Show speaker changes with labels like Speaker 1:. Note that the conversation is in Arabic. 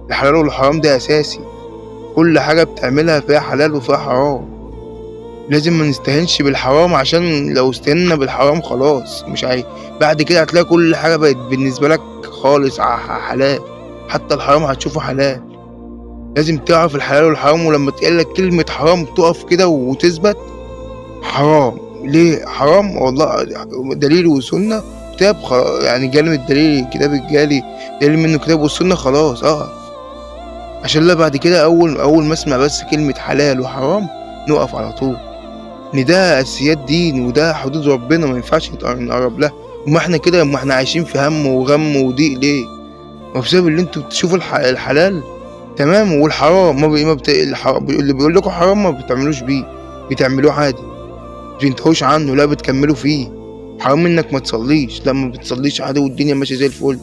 Speaker 1: الحلال والحرام ده أساسي، كل حاجة بتعملها فيها حلال وفيها حرام، لازم ما نستهينش بالحرام عشان لو استهنا بالحرام خلاص مش بعد كده هتلاقي كل حاجة بقت بالنسبة لك خالص حلال، حتى الحرام هتشوفه حلال، لازم تعرف الحلال والحرام، ولمّا تتقال لك كلمة حرام تُقف كده وتثبت حرام، ليه حرام؟ والله دليل وسُنّة كتاب يعني جالي الدليل الكتاب الجالي دليل منه الكتاب والسُنّة خلاص أقف، عشان لا بعد كده أول ما أسمع بس كلمة حلال وحرام نُقف على طول، إن ده أساسيات دين وده حدود ربنا ما ينفعش نقرّب لها، أُمّال إحنا عايشين في هَم وغَم وضيق ليه؟ ما هو بسبب اللي أنتم بتشوفوا الحلال تمام والحرام ما بت اللي بيقول لكم حرام ما بتعملوش بيه، بتعملوه عادي، ما بتنتهوش عنه، لأ بتكمّلوا فيه، حرام إنّك ما تصلّيش، لأ ما بتصلّيش عادي والدنيا ماشية زي الفل.